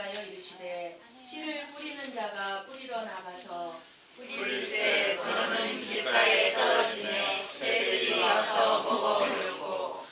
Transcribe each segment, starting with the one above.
말씀하여 이르시되 씨를 뿌리는 자가 뿌리러 나가서 뿌릴새 더러는 길가에 떨어지매 새들이 와서 먹어 물고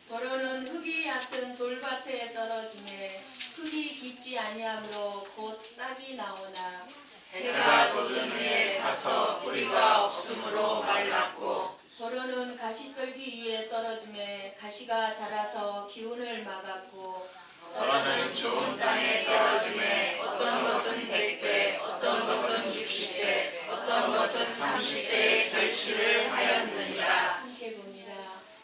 더러는 흙이 얕은 돌밭에 떨어지매 흙이 깊지 아니하므로 곧 싹이 나오나 해가 돋은 후에 가서 뿌리가 없으므로 말랐고 더러는 가시떨기 위에 떨어지매 가시가 자라서 기운을 막았고 더러는 좋은 땅에 떨어지매 어떤 것은 100배 어떤 것은 60배 어떤 것은 30배의 결실을 하였느니라. 함께 봅니다.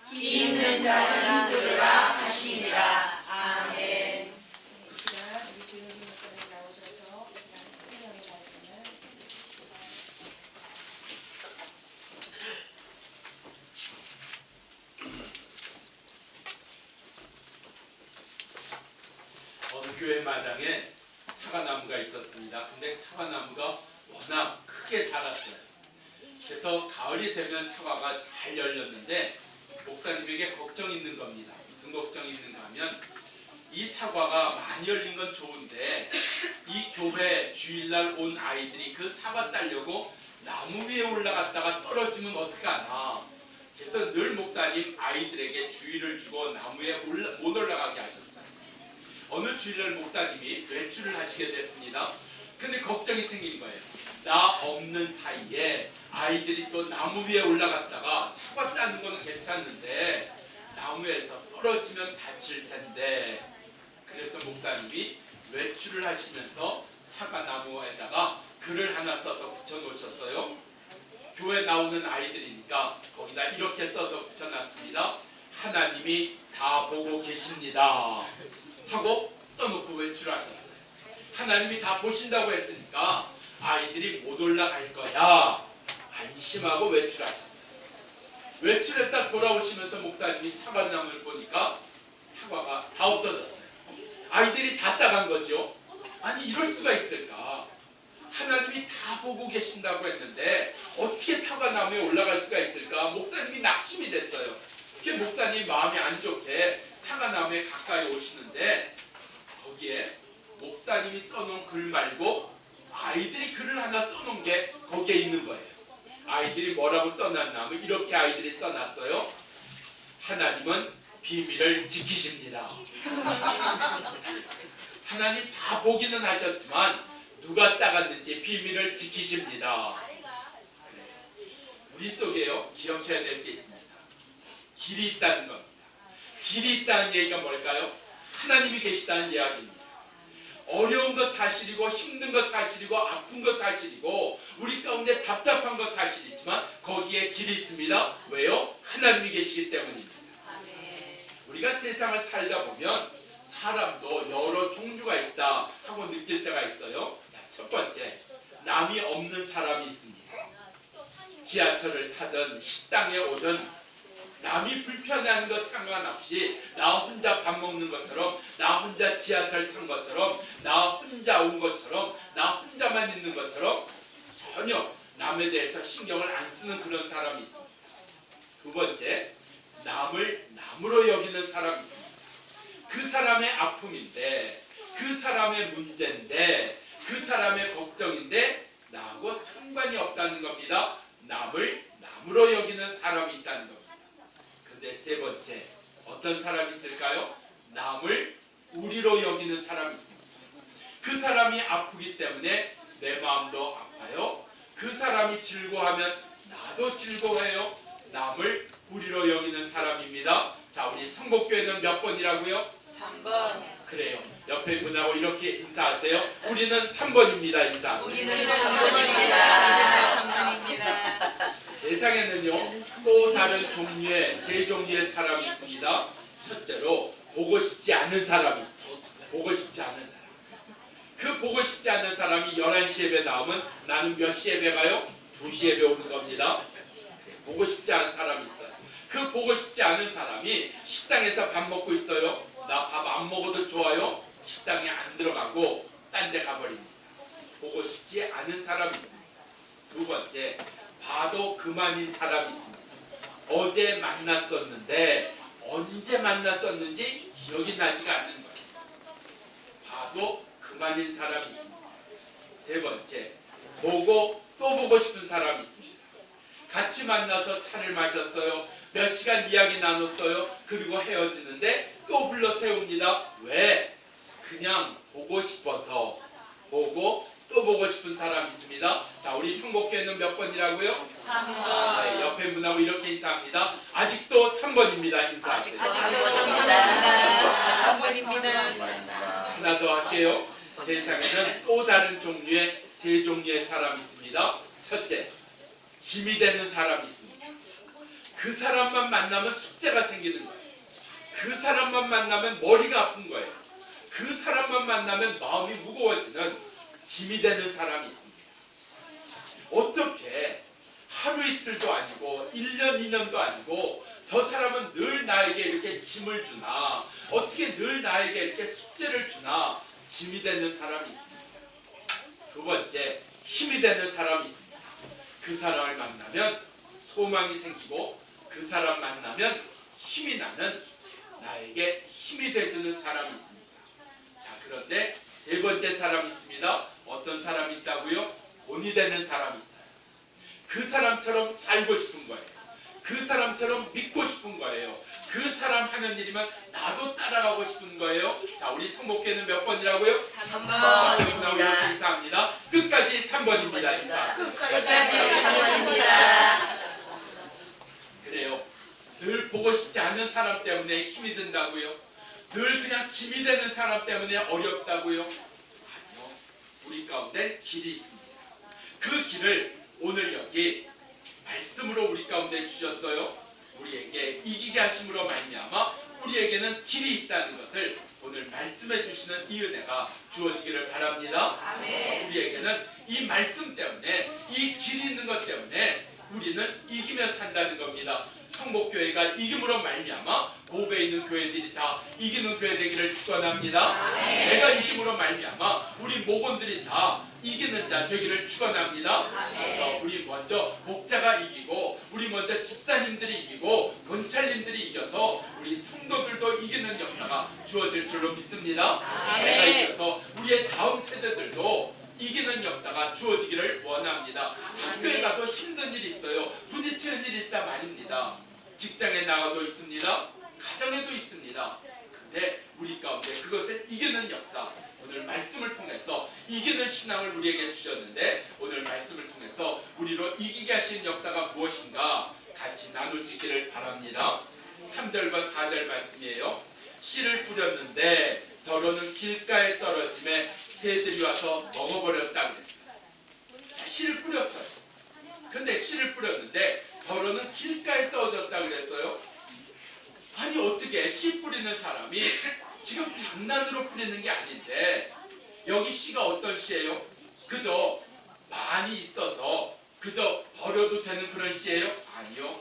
귀 있는 자는 들으라 하시니라. 아멘. 이 시간 우리 교육님 목사님 나오셔서 성경의 말씀을 해주시겠습니다. 어느 교회 마당에 사과나무가 있었습니다. 근데 사과나무가 워낙 크게 자랐어요. 그래서 가을이 되면 사과가 잘 열렸는데 목사님에게 걱정이 있는 겁니다. 무슨 걱정이 있는가 하면 이 사과가 많이 열린 건 좋은데 이 교회 주일날 온 아이들이 그 사과 따려고 나무 위에 올라갔다가 떨어지면 어떡하나. 그래서 늘 목사님 아이들에게 주의를 주고 나무에 못 올라가게 하셨어요. 어느 주일날 목사님이 외출을 하시게 됐습니다. 근데 걱정이 생긴 거예요. 나 없는 사이에 아이들이 또 나무 위에 올라갔다가 사과 따는 건 괜찮은데 나무에서 떨어지면 다칠 텐데. 그래서 목사님이 외출을 하시면서 사과나무에다가 글을 하나 써서 붙여놓으셨어요. 교회 나오는 아이들이니까 거기다 이렇게 써서 붙여놨습니다. 하나님이 다 보고 계십니다 하고 써놓고 외출하셨어요. 하나님이 다 보신다고 했으니까 아이들이 못 올라갈 거야 안심하고 외출하셨어요. 외출했다 돌아오시면서 목사님이 사과나무를 보니까 사과가 다 없어졌어요. 아이들이 다 따간 거죠. 아니 이럴 수가 있을까. 하나님이 다 보고 계신다고 했는데 어떻게 사과나무에 올라갈 수가 있을까. 목사님이 낙심이 됐어요. 그 목사님 마음이 안 좋게 사과나무에 가까이 오시는데 거기에 목사님이 써놓은 글 말고 아이들이 글을 하나 써놓은 게 거기에 있는 거예요. 아이들이 뭐라고 써놨냐면 이렇게 아이들이 써놨어요. 하나님은 비밀을 지키십니다. 하나님 다 보기는 하셨지만 누가 따갔는지 비밀을 지키십니다. 우리 속에요 기억해야 될 게 있습니다. 길이 있다는 겁니다. 길이 있다는 얘기가 뭘까요? 하나님이 계시다는 이야기입니다. 어려운 것 사실이고 힘든 것 사실이고 아픈 것 사실이고 우리 가운데 답답한 것 사실이지만 거기에 길이 있습니다. 왜요? 하나님이 계시기 때문입니다. 우리가 세상을 살다 보면 사람도 여러 종류가 있다 하고 느낄 때가 있어요. 자, 첫 번째, 남이 없는 사람이 있습니다. 지하철을 타든 식당에 오든 남이 불편해하는 것 상관없이 나 혼자 밥 먹는 것처럼 나 혼자 지하철 탄 것처럼 나 혼자 온 것처럼 나 혼자만 있는 것처럼 전혀 남에 대해서 신경을 안 쓰는 그런 사람이 있습니다. 두 번째, 남을 남으로 여기는 사람이 있습니다. 그 사람의 아픔인데 그 사람의 문제인데 그 사람의 걱정인데 나하고 상관이 없다는 겁니다. 남을 남으로 여기는 사람이 있다는 겁니다. 근데 세 번째, 어떤 사람이 있을까요? 남을 우리로 여기는 사람이 있습니다. 그 사람이 아프기 때문에 내 마음도 아파요. 그 사람이 즐거워하면 나도 즐거워해요. 남을 우리로 여기는 사람입니다. 자, 우리 성복교회는 몇 번이라고요? 3번. 그래요. 옆에 분하고 이렇게 인사하세요. 우리는 3번입니다. 인사하세요. 우리는 3번입니다. 세상에는요 또 다른 종류의 세 종류의 사람이 있습니다. 첫째로 보고 싶지 않은 사람이 있어요. 보고 싶지 않은 사람. 그 보고 싶지 않은 사람이 11시 예배 나오면 나는 몇 시 예배 가요? 2시 예배 오는 겁니다. 보고 싶지 않은 사람이 있어요. 그 보고 싶지 않은 사람이 식당에서 밥 먹고 있어요. 나 밥 안 먹어도 좋아요. 식당에 안 들어가고 딴 데 가버립니다. 보고 싶지 않은 사람이 있습니다. 두 번째, 봐도 그만인 사람이 있습니다. 어제 만났었는데 언제 만났었는지 기억이 나지가 않는 거예요. 봐도 낭만인 사람이 있습니다. 세 번째, 보고 또 보고 싶은 사람이 있습니다. 같이 만나서 차를 마셨어요. 몇 시간 이야기 나눴어요. 그리고 헤어지는데 또 불러 세웁니다. 왜? 그냥 보고 싶어서. 보고 또 보고 싶은 사람이 있습니다. 자, 우리 성복교회는 몇 번이라고요? 3번. 네, 옆에 분하고 이렇게 인사합니다. 아직도 3번입니다. 인사하세요. 3번입니다. 하나 더 할게요. 세상에는 또 다른 종류의 세 종류의 사람이 있습니다. 첫째, 짐이 되는 사람이 있습니다. 그 사람만 만나면 숙제가 생기는 거예요. 그 사람만 만나면 머리가 아픈 거예요. 그 사람만 만나면 마음이 무거워지는 짐이 되는 사람이 있습니다. 어떻게 하루 이틀도 아니고 1년 2년도 아니고 저 사람은 늘 나에게 이렇게 짐을 주나, 어떻게 늘 나에게 이렇게 숙제를 주나, 짐이 되는 사람이 있습니다. 두 번째, 힘이 되는 사람이 있습니다. 그 사람을 만나면 소망이 생기고 그 사람 만나면 힘이 나는, 나에게 힘이 돼주는 사람이 있습니다. 자, 그런데 세 번째 사람이 있습니다. 어떤 사람이 있다고요? 본이 되는 사람이 있어요. 그 사람처럼 살고 싶은 거예요. 그 사람처럼 믿고 싶은 거예요. 그 사람 하는 일이면 나도 따라가고 싶은 거예요. 자, 우리 성복교회는 몇 번이라고요? 3번입니다. 이렇게 인사합니다. 끝까지 3번입니다. 인사하세요. 끝까지 3번입니다. 그래요. 늘 보고 싶지 않은 사람 때문에 힘이 든다고요? 늘 그냥 짐이 되는 사람 때문에 어렵다고요? 아니요. 우리 가운데 길이 있습니다. 그 길을 오늘 여기 말씀으로 우리 가운데 주셨어요. 우리에게 이기게 하심으로 말미암아 우리에게는 길이 있다는 것을 오늘 말씀해 주시는 이 은혜가 주어지기를 바랍니다. 그래서 우리에게는 이 말씀 때문에, 이 길이 있는 것 때문에 우리는 이기며 산다는 겁니다. 성복교회가 이김으로 말미암아 고베에 있는 교회들이 다 이기는 교회 되기를 축원합니다. 내가 이김으로 말미암아 우리 목원들이 다 이기는 자 되기를 축원합니다. 그래서 우리 먼저 목자가 이기고, 우리 먼저 집사님들이 이기고, 권찰님들이 이겨서 우리 성도들도 이기는 역사가 주어질 줄로 믿습니다. 내가 이겨서 우리의 다음 세대들도 이기는 역사가 주어지기를 원합니다. 학교에 가도 힘든 일이 있어요. 부딪히는 일이 있다 말입니다. 직장에 나가도 있습니다. 가정에도 있습니다. 근데 우리 가운데 그것을 이기는 역사, 오늘 말씀을 통해서 이기는 신앙을 우리에게 주셨는데, 오늘 말씀을 통해서 우리로 이기게 하신 역사가 무엇인가 같이 나눌 수 있기를 바랍니다. 3절과 4절 말씀이에요. 씨를 뿌렸는데 더러는 길가에 떨어짐에 새들이 와서 먹어버렸다 그랬어요. 자, 씨를 뿌렸어요. 근데 씨를 뿌렸는데 더러는 길가에 떨어졌다 그랬어요. 아니, 어떻게 씨 뿌리는 사람이 지금 장난으로 뿌리는 게 아닌데, 여기 씨가 어떤 씨예요? 그저 많이 있어서 그저 버려도 되는 그런 씨예요? 아니요.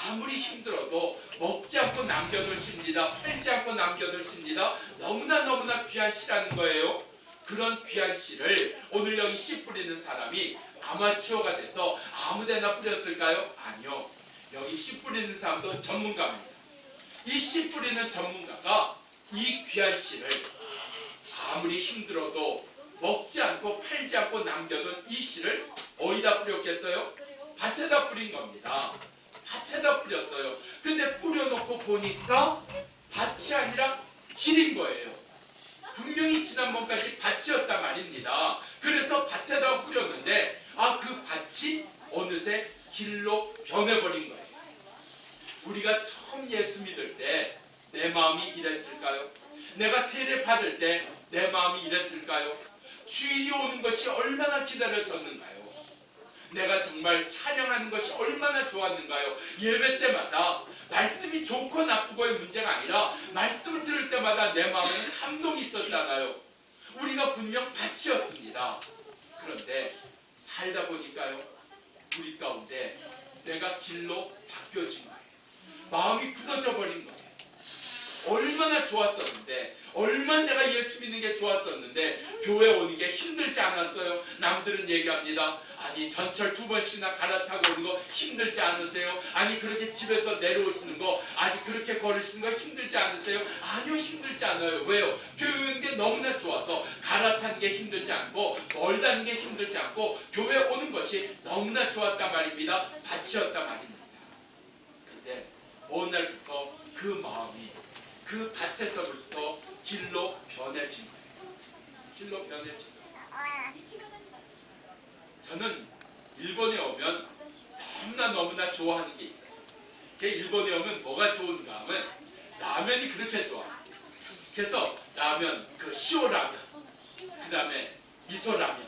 아무리 힘들어도 먹지 않고 남겨둘 씨입니다. 팔지 않고 남겨둘 씨입니다. 너무나 귀한 씨라는 거예요. 그런 귀한 씨를 오늘 여기 씨 뿌리는 사람이 아마추어가 돼서 아무데나 뿌렸을까요? 아니요. 여기 씨 뿌리는 사람도 전문가입니다. 이 씨 뿌리는 전문가가 이 귀한 씨를 아무리 힘들어도 먹지 않고 팔지 않고 남겨둔 이 씨를 어디다 뿌렸겠어요? 밭에다 뿌린 겁니다. 밭에다 뿌렸어요. 근데 뿌려놓고 보니까 밭이 아니라 길인 거예요. 분명히 지난번까지 밭이었단 말입니다. 그래서 밭에다 뿌렸는데 그 밭이 어느새 길로 변해버린 거예요. 우리가 처음 예수 믿을 때 내 마음이 이랬을까요? 내가 세례 받을 때 내 마음이 이랬을까요? 주일이 오는 것이 얼마나 기다려졌는가요? 내가 정말 찬양하는 것이 얼마나 좋았는가요? 예배 때마다 말씀이 좋고 나쁘고의 문제가 아니라 말씀을 들을 때마다 내 마음에는 감동이 있었잖아요. 우리가 분명 밭이었습니다. 그런데 살다 보니까요, 우리 가운데 내가 길로 바뀌어진 거예요. 마음이 굳어져 버린 거예요. 얼마나 좋았었는데, 얼마나 내가 예수 믿는 게 좋았었는데 교회 오는 게 힘들지 않았어요? 남들은 얘기합니다. 아니, 전철 2번씩이나 갈아타고 오는 거 힘들지 않으세요? 아니, 그렇게 집에서 내려오시는 거, 아니 그렇게 걸으시는 거 힘들지 않으세요? 아니요, 힘들지 않아요. 왜요? 교회 오는 게 게 너무나 좋아서 갈아타는 게 힘들지 않고 멀다는 게 힘들지 않고 교회 오는 것이 너무나 좋았단 말입니다. 밭이었단 말입니다. 근데 어느 날부터 그 마음이 그 밭에서부터 길로 변해진 거예요. 길로 변해진 거예요. 저는 일본에 오면 너무나 좋아하는 게 있어요. 일본에 오면 뭐가 좋은가 하면 라면이 그렇게 좋아. 그래서 라면, 그 시오라면, 그 다음에 미소라면.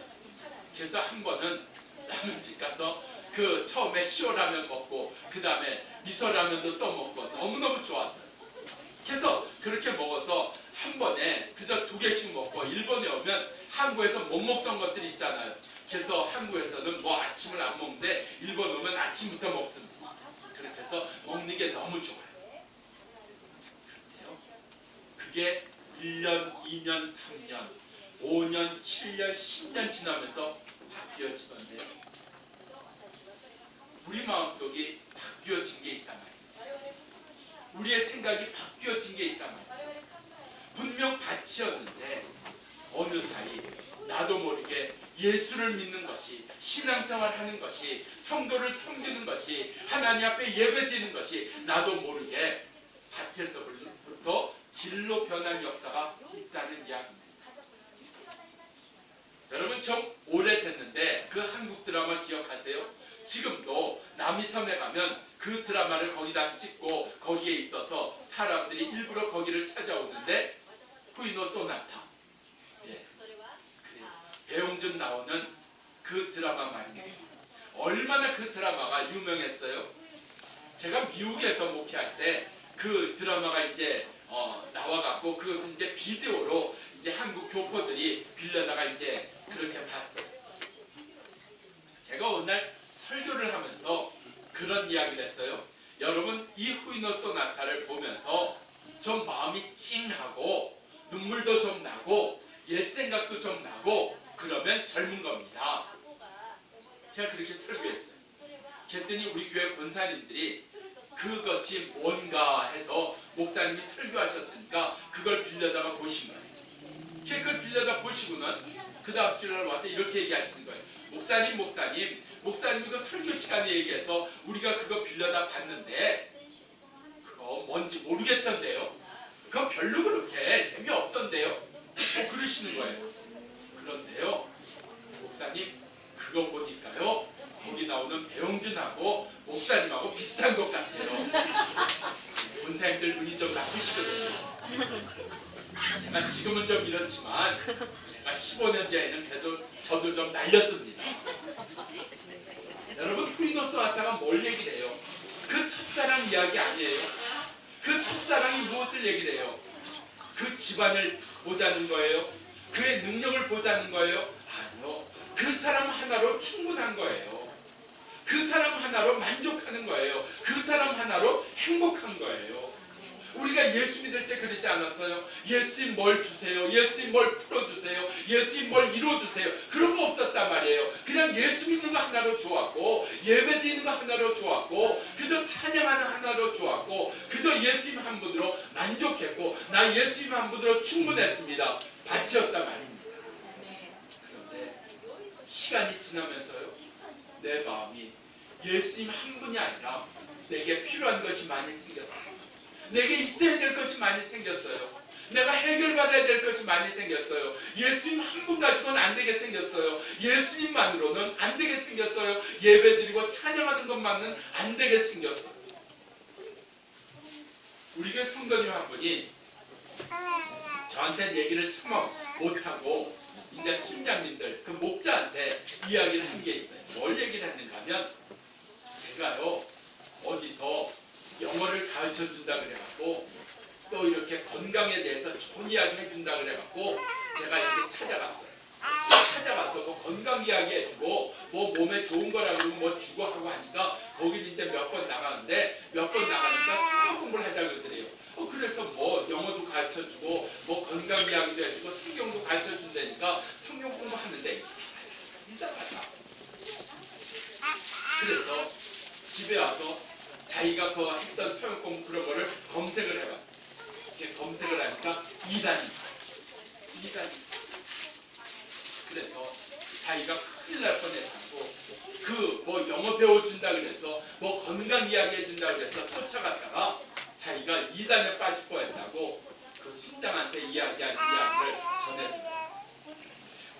그래서 한 번은 라면집 가서 그 처음에 시오라면 먹고 그 다음에 미소라면도 또 먹고 너무너무 좋았어요. 그래서 그렇게 먹어서 한 번에 그저 2개씩 먹고 일본에 오면 한국에서 못 먹던 것들이 있잖아요. 그래서 한국에서는 뭐 아침을 안 먹는데 일본 오면 아침부터 먹습니다. 그렇게 해서 먹는 게 너무 좋아요. 그런데요, 그게 1년, 2년, 3년, 5년, 7년, 10년 지나면서 바뀌어지던데요. 우리 마음속이 바뀌어진 게 있단 말이에요. 우리의 생각이 바뀌어진 게 있단 말이에요. 분명 밭이었는데 어느 사이 나도 모르게 예수를 믿는 것이, 신앙생활 하는 것이, 성도를 섬기는 것이, 하나님 앞에 예배드리는 것이 나도 모르게 밭에서부터 길로 변한 역사가 있다는 이야기입니다. 여러분 좀 오래됐는데 그 한국 드라마 기억하세요? 지금도 남이섬에 가면 그 드라마를 거기다 찍고 거기에 있어서 사람들이 일부러 거기를 찾아오는데 후이노 소나타, 배용준 나오는 그 드라마 말입니다. 얼마나 그 드라마가 유명했어요. 제가 미국에서 목회할 때 그 드라마가 이제 나와갖고 그것은 이제 비디오로 이제 한국 교포들이 빌려다가 이제 그렇게 봤어요. 제가 어느 날 설교를 하면서 그런 이야기를 했어요. 여러분 이 후이노 소나타를 보면서 좀 마음이 찡하고 눈물도 좀 나고 옛 생각도 좀 나고 그러면 젊은 겁니다. 제가 그렇게 설교했어요. 그랬더니 우리 교회 권사님들이 그것이 뭔가 해서 목사님이 설교하셨으니까 그걸 빌려다가 보신 거예요. 그걸 빌려다 보시고는 그 다음 주날 와서 이렇게 얘기하시는 거예요. 목사님이 그 설교 시간에 얘기해서 우리가 그거 빌려다 봤는데 그거 뭔지 모르겠던데요. 그거 별로 그렇게 재미없던데요. 그러시는 거예요. 그런데요, 목사님 그거 보니까요 거기 나오는 배용준하고 목사님하고 비슷한 것 같아요. 권사님들 눈이 좀 나쁘시거든요. 제가 지금은 좀 이렇지만 제가 15년 전에는 그래도 저도 좀 날렸습니다. 여러분 후이노 소나타가 뭘 얘기를 해요? 그 첫사랑 이야기 아니에요? 그 첫사랑이 무엇을 얘기를 해요? 그 집안을 보자는 거예요? 그의 능력을 보자는 거예요? 아니요. 그 사람 하나로 충분한 거예요. 그 사람 하나로 만족하는 거예요. 그 사람 하나로 행복한 거예요. 우리가 예수 믿을 때 그러지 않았어요? 예수님 뭘 주세요? 예수님 뭘 풀어주세요? 예수님 뭘 이루어주세요? 그런 거 없었단 말이에요. 그냥 예수 믿는 거 하나로 좋았고 예배 드리는 거 하나로 좋았고 그저 찬양하는 하나로 좋았고 그저 예수님 한 분으로 만족했고 나 예수님 한 분으로 충분했습니다. 밭이었단 말입니다. 그런데 시간이 지나면서요 내 마음이 예수님 한 분이 아니라 내게 필요한 것이 많이 생겼어요. 내게 있어야 될 것이 많이 생겼어요. 내가 해결받아야 될 것이 많이 생겼어요. 예수님 한 분 가지고는 안 되게 생겼어요. 예수님만으로는 안 되게 생겼어요. 예배드리고 찬양하는 것만은 안 되게 생겼어요. 우리 교회 성도님 한 분이 저한테 얘기를 참 못하고 이제 순장님들 그 목자한테 이야기를 한 게 있어요. 뭘 얘기를 했는가 하면 제가요 어디서 영어를 가르쳐 준다 그래갖고 또 이렇게 건강에 대해서 좋은 이야기 해준다 그래갖고 제가 이렇게 찾아갔어요. 찾아가서 뭐 건강 이야기 해주고 뭐 몸에 좋은 거라고 그러고 뭐 주고 하고 하니까 거기는 이제 몇 번 나가는데 몇 번 나가니까 성경 공부를 하자 그러더래요. 그래서 뭐 영어도 가르쳐주고 뭐 건강 이야기도 해주고 성경도 가르쳐준다니까 성경 공부하는데 이상하다. 그래서 집에 와서 자기가 그 했던 성경 공부 그런 거를 검색을 해봐. 이렇게 검색을 하니까 이단. 그래서 자기가 큰일 날 뻔했다고 그 뭐 영어 배워준다 그래서 뭐 건강 이야기 해준다 그래서 쫓아갔다가 자기가 이단에 빠질 뻔했다고 그 순장한테 이야기한 이야기를 전해드렸어요.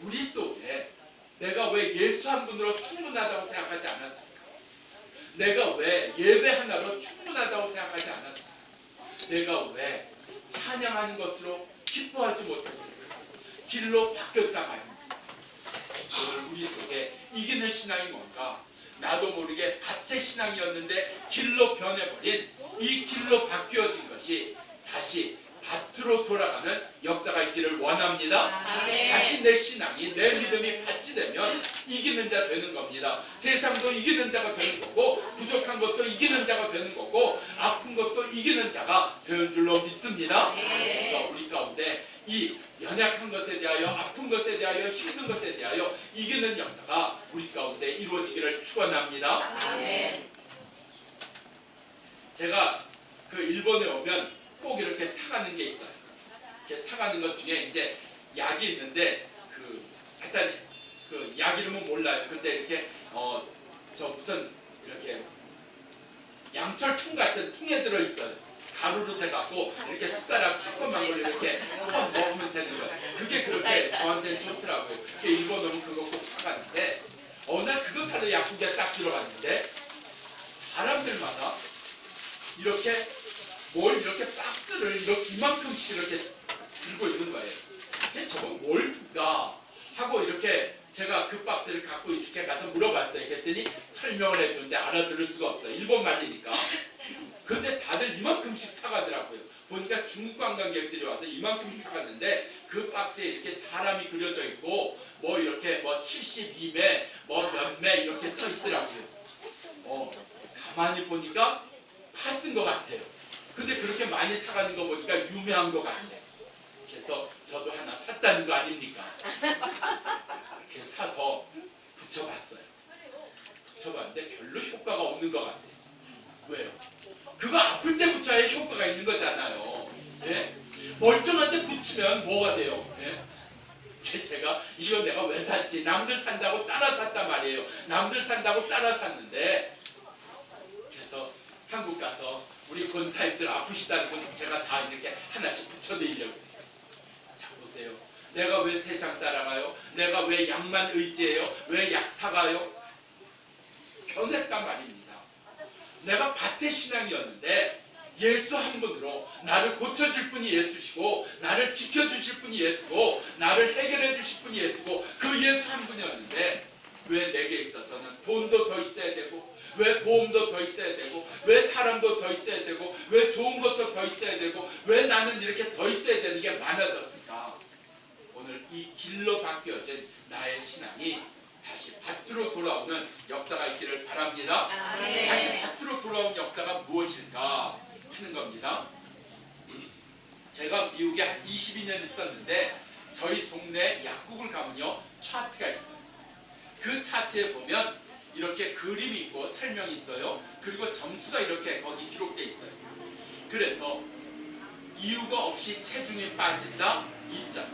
우리 속에 내가 왜 예수 한 분으로 충분하다고 생각하지 않았을까? 내가 왜 예배 하나로 충분하다고 생각하지 않았을까? 내가 왜 찬양하는 것으로 기뻐하지 못했을까? 길로 바뀌었다 말입니다. 오늘 우리 속에 이기는 신앙이 뭔가? 나도 모르게 밭의 신앙이었는데 길로 변해버린 이 길로 바뀌어진 것이 다시 밭으로 돌아가는 역사가 있기를 원합니다. 아멘. 다시 내 신앙이 내 믿음이 밭이 되면 이기는 자 되는 겁니다. 세상도 이기는 자가 되는 거고 부족한 것도 이기는 자가 되는 거고 아픈 것도 이기는 자가 되는 줄로 믿습니다. 그래서 우리 가운데 이 연약한 것에 대하여 아픈 것에 대하여 힘든 것에 대하여 이기는 역사가 우리 가운데 이루어지기를 축원합니다. 아멘. 제가 그 일본에 오면 꼭 이렇게 사가는 게 있어요. 이렇게 사가는 것 중에 이제 약이 있는데 그 일단 그 약 이름은 몰라요. 근데 이렇게 저 무슨 이렇게 양철통 같은 통에 들어 있어요. 가루로 돼갖고 이렇게 숟가락 조그만 걸 이렇게 컵 먹으면 되는 거예요. 그게 그렇게 저한테는 좋더라고요. 일본 오면 그거 꼭 사가는데 어느 날 그거 사러 약국에 딱 들어갔는데 사람들마다 이렇게 뭘 이렇게 박스를 이렇게 이만큼씩 이렇게 들고 있는 거예요. 이게 저건 뭘까 하고 이렇게 제가 그 박스를 갖고 이렇게 가서 물어봤어요. 그랬더니 설명을 해주는데 알아들을 수가 없어요. 일본 말이니까. 근데 다들 이만큼씩 사가더라고요. 보니까 중국 관광객들이 와서 이만큼씩 사갔는데 그 박스에 이렇게 사람이 그려져 있고 뭐 이렇게 뭐 72매 뭐 몇 매 이렇게 써 있더라고요. 가만히 보니까 팥쓴 것 같아요. 근데 그렇게 많이 사가는 거 보니까 유명한 것 같네. 그래서 저도 하나 샀다는 거 아닙니까? 이렇게 사서 붙여봤어요. 붙여봤는데 별로 효과가 없는 것 같아요. 왜요? 그거 아플 때 붙여야 효과가 있는 거잖아요. 예? 멀쩡한데 붙이면 뭐가 돼요? 예? 제가 이거 내가 왜 샀지? 남들 산다고 따라 샀단 말이에요. 남들 산다고 따라 샀는데 그래서 한국 가서 우리 권사님들 아프시다는 건 제가 다 이렇게 하나씩 붙여드리려고. 자 보세요. 내가 왜 세상 따라가요? 내가 왜 약만 의지해요? 왜 약 사가요? 변했단 말입니다. 내가 밭의 신앙이었는데 예수 한 분으로 나를 고쳐줄 분이 예수시고 나를 지켜주실 분이 예수고 나를 해결해 주실 분이 예수고 그 예수 한 분이었는데 왜 내게 있어서는 돈도 더 있어야 되고 왜 보험도 더 있어야 되고 왜 사람도 더 있어야 되고 왜 좋은 것도 더 있어야 되고 왜 나는 이렇게 더 있어야 되는 게 많아졌을까? 오늘 이 길로 바뀌어진 나의 신앙이 다시 밭으로 돌아오는 역사가 있기를 바랍니다. 아멘. 다시 밭으로 돌아온 역사가 무엇일까 하는 겁니다. 제가 미국에 한 22년 있었는데 저희 동네 약국을 가면요 차트가 있어요. 그 차트에 보면 이렇게 그림이 있고 설명이 있어요. 그리고 점수가 이렇게 거기 기록돼 있어요. 그래서 이유가 없이 체중이 빠진다 2점,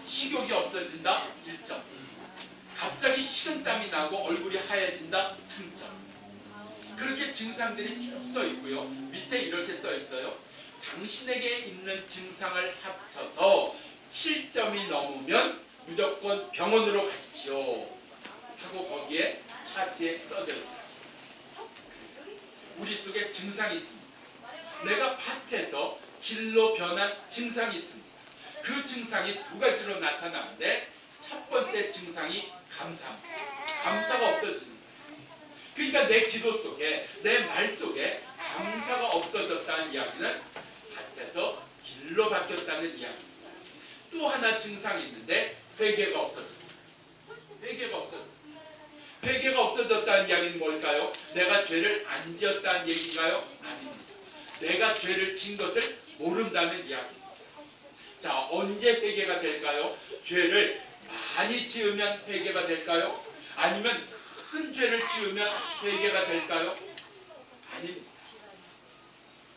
식욕이 없어진다 1점, 갑자기 식은땀이 나고 얼굴이 하얘진다 3점. 그렇게 증상들이 쭉 써 있고요. 밑에 이렇게 써 있어요. 당신에게 있는 증상을 합쳐서 7점이 넘으면 무조건 병원으로 가십시오 하고 거기에 차트에 써져 있어요. 우리 속에 증상이 있습니다. 내가 밭에서 길로 변한 증상이 있습니다. 그 증상이 두 가지로 나타나는데 첫 번째 증상이 감사입니다. 감사가 없어집니다. 그러니까 내 기도 속에 내 말 속에 감사가 없어졌다는 이야기는 밭에서 길로 바뀌었다는 이야기입니다. 또 하나 증상이 있는데 회개가 없어졌어요. 회개가 없어졌어요. 회개가 없어졌다는 이야기는 뭘까요? 내가 죄를 안 지었다는 얘기인가요? 아닙니다. 내가 죄를 진 것을 모른다는 이야기입니다. 자, 언제 회개가 될까요? 죄를 많이 지으면 회개가 될까요? 아니면 큰 죄를 지으면 회개가 될까요? 아닙니다.